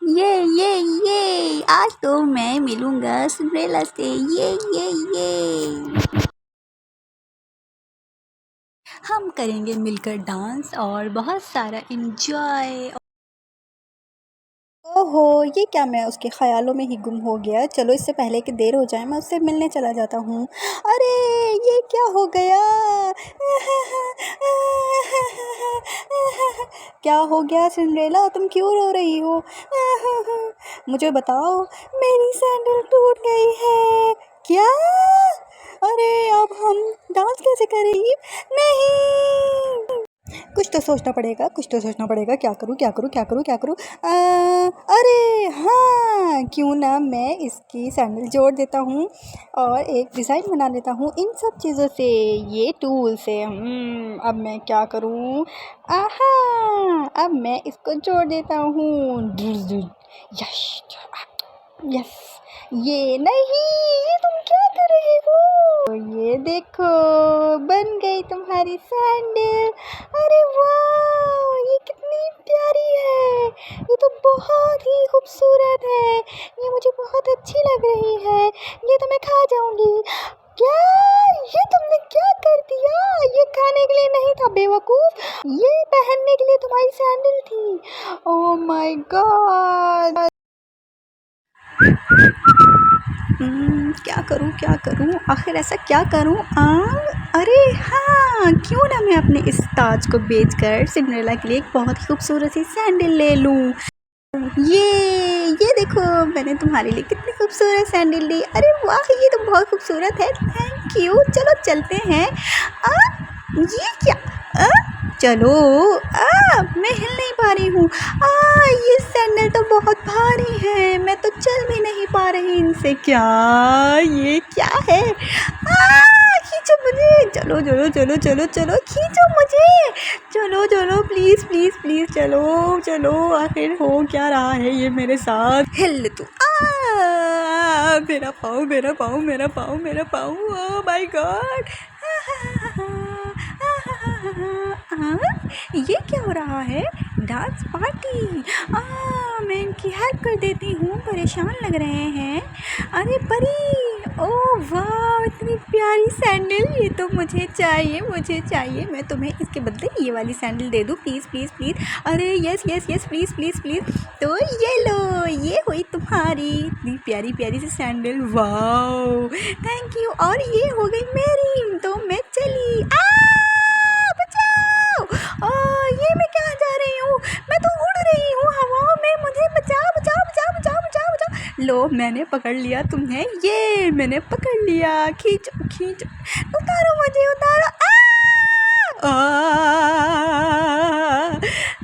ये ये ये आज तो मैं मिलूंगा सिंड्रेला से। ये हम करेंगे मिलकर डांस और बहुत सारा एंजॉय। ओहो, ये क्या मैं उसके ख़यालों में ही गुम हो गया। चलो इससे पहले कि देर हो जाए मैं उससे मिलने चला जाता हूँ। अरे ये क्या हो गया? क्या हो गया सिंड्रेला, तुम क्यों रो रही हो? मुझे बताओ, मेरी सैंडल टूट गई है। क्या? अरे अब हम डांस कैसे करेंगे? नहीं, कुछ तो सोचना पड़ेगा, कुछ तो सोचना पड़ेगा। क्या करूँ क्या करूँ क्या करूँ क्या करूँ? अरे हाँ, क्यों ना मैं इसकी सैंडल जोड़ देता हूँ और एक डिज़ाइन बना लेता हूँ इन सब चीज़ों से, ये टूल से। अब मैं क्या करूँ? आहा, अब मैं इसको जोड़ देता हूँ। यश, यस। ये नहीं, ये तुम क्या कर रहे हो? ये देखो, बन गई तुम्हारी सैंडल। अरे वाह, ये कितनी प्यारी है। ये तो बहुत ही खूबसूरत है। ये मुझे बहुत अच्छी लग रही है। ये तो मैं खा जाऊंगी। क्या? ये तुमने क्या कर दिया? ये खाने के लिए नहीं था बेवकूफ, ये पहनने के लिए तुम्हारी सैंडल थी। Oh my God. क्या करूँ आखिर ऐसा क्या करूँ? अरे हाँ, क्यों ना मैं अपने इस ताज को बेचकर सिंड्रेला के लिए एक बहुत ही खूबसूरत सी सैंडल ले लूँ। ये देखो, मैंने तुम्हारे लिए कितनी खूबसूरत सैंडल ली। अरे वाह, ये तो बहुत खूबसूरत है। Thank you. चलो चलते हैं। ये क्या? चलो। मैं हिल नहीं पा रही हूँ। ये सैंडल तो बहुत भारी है, मैं तो चल भी नहीं पा रही इनसे। क्या? ये क्या है? खींचो मुझे। चलो चलो चलो चलो चलो, खींचो मुझे। चलो चलो, प्लीज़ प्लीज़ प्लीज़, चलो चलो। आखिर हो क्या रहा है ये मेरे साथ? हिल तू। मेरा पाँव मेरा पाँव मेरा पाँव मेरा पाँव। Oh my God. ये क्या हो रहा है? Dance party. मैं इनकी हेल्प कर देती हूँ, परेशान लग रहे हैं। अरे परी, ओह वाह, इतनी प्यारी सैंडल। ये तो मुझे चाहिए, मुझे चाहिए। मैं तुम्हें इसके बदले ये वाली सैंडल दे दूँ, प्लीज़ प्लीज़ प्लीज़। अरे yes yes yes, please please please. तो ये लो, ये हुई तुम्हारी इतनी प्यारी प्यारी सी सैंडल। Wow, thank you. और ये हो गई मेरी, तो मैं चली। बचाओ। ये मैं कहाँ जा रही हूँ? मैं तो उड़ रही हूँ हवाओं में। मुझे बचाओ बचाओ बचाओ बचाओ बचाओ बचाओ। लो, मैंने पकड़ लिया तुम्हें। ये मैंने पकड़ लिया। खींचो खींचो, उतारो मुझे, उतारो।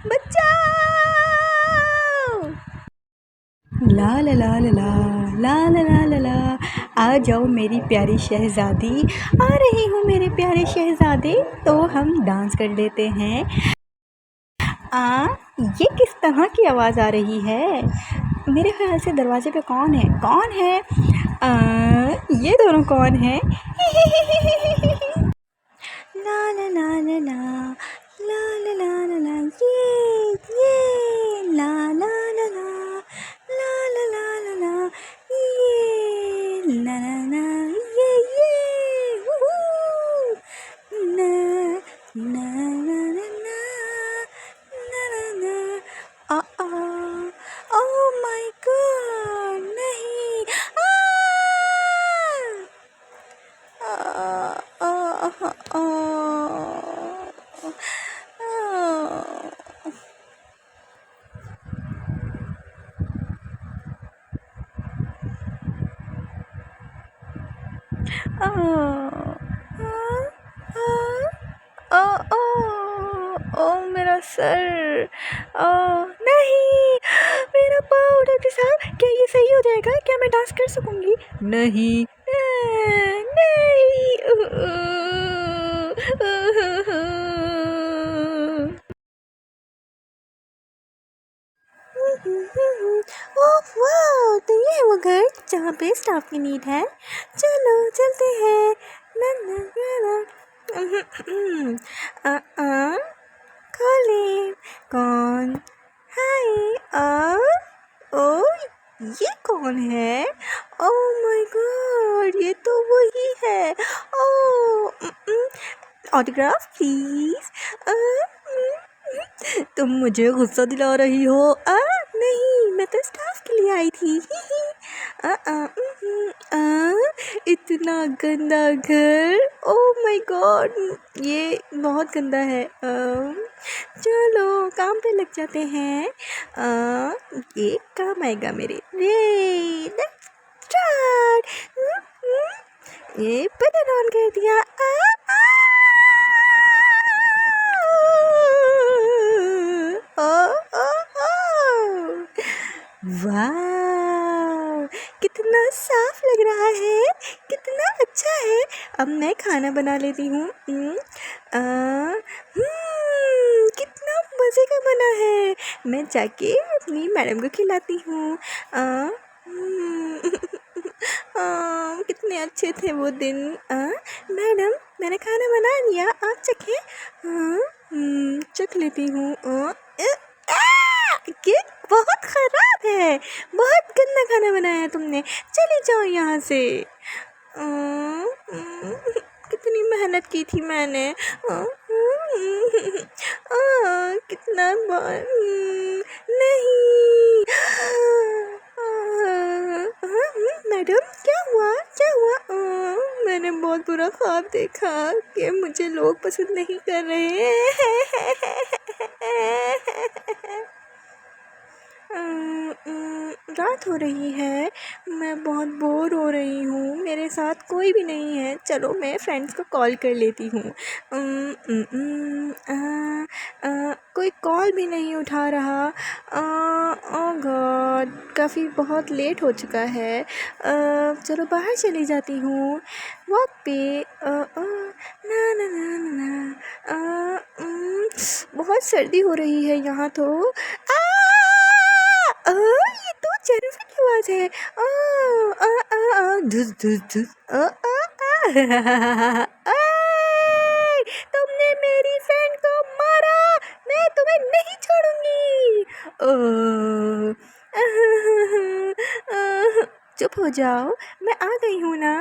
बचाओ। ला ला ला ला ला ला ला ला ला ला। आ जाओ मेरी प्यारी शहज़ादी। आ रही हूँ मेरे प्यारे शहज़ादे। तो हम डांस कर लेते हैं। ये किस तरह की आवाज़ आ रही है? मेरे ख्याल से दरवाजे पे कौन है? कौन है? ये दोनों कौन है? ला ला ला ला ला ला ला ला ला ला। ये ला ला ला ला ला ला ला ला ला। ये ला ला ला, ये वूहू। ना ना ना ना ना ना ना ना। ओह माय गॉड, नहीं। आ आ आ आ मेरा सर। नहीं, मेरा पाँव। डॉक्टर साहब, क्या ये सही हो जाएगा? क्या मैं डांस कर सकूंगी? नहीं, नहीं। ओह वाह, तो ये है वो घर जहाँ पे स्टाफ की नीड है। चलो चलते हैं। ना ना ना ना। खोले। कौन? हाय। ये कौन है? ओह माय गॉड, ये तो वही है। ओह ऑटोग्राफ प्लीज। तुम मुझे गुस्सा दिला रही हो? नहीं, मैं तो स्टाफ के लिए आई थी। ही ही। इतना गंदा घर, ओह माय गॉड, ये बहुत गंदा है। चलो काम पे लग जाते हैं। ये काम आएगा मेरे। रे लेट्स स्टार्ट। ये बटन ऑन कर दिया। वाह, कितना साफ लग रहा है, कितना अच्छा है। अब मैं खाना बना लेती हूँ। कितना मज़े का बना है। मैं जाके अपनी मैडम को खिलाती हूँ। कितने अच्छे थे वो दिन। मैडम, मैंने खाना बना लिया, आप चखें। चख लेती हूँ। ये बहुत ख़राब है, बहुत गंदा खाना बनाया है तुमने, चले जाओ यहाँ से। कितनी मेहनत की थी मैंने। कितना बार नहीं। मैडम, क्या हुआ, क्या हुआ? मैंने बहुत बुरा ख्वाब देखा कि मुझे लोग पसंद नहीं कर रहे हैं। रात हो रही है, मैं बहुत बोर हो रही हूँ, मेरे साथ कोई भी नहीं है। चलो मैं फ्रेंड्स को कॉल कर लेती हूँ। कोई कॉल भी नहीं उठा रहा। ओह गॉड, काफ़ी बहुत लेट हो चुका है। चलो बाहर चली जाती हूँ वॉक पे। ना ना ना ना ना। बहुत सर्दी हो रही है यहाँ तो। ये तो जेनिफर की आवाज है। धुस धुस धुस। तुमने मेरी फ्रेंड को मारा, मैं तुम्हें नहीं छोड़ूंगी। चुप हो जाओ, मैं आ गई हूँ ना।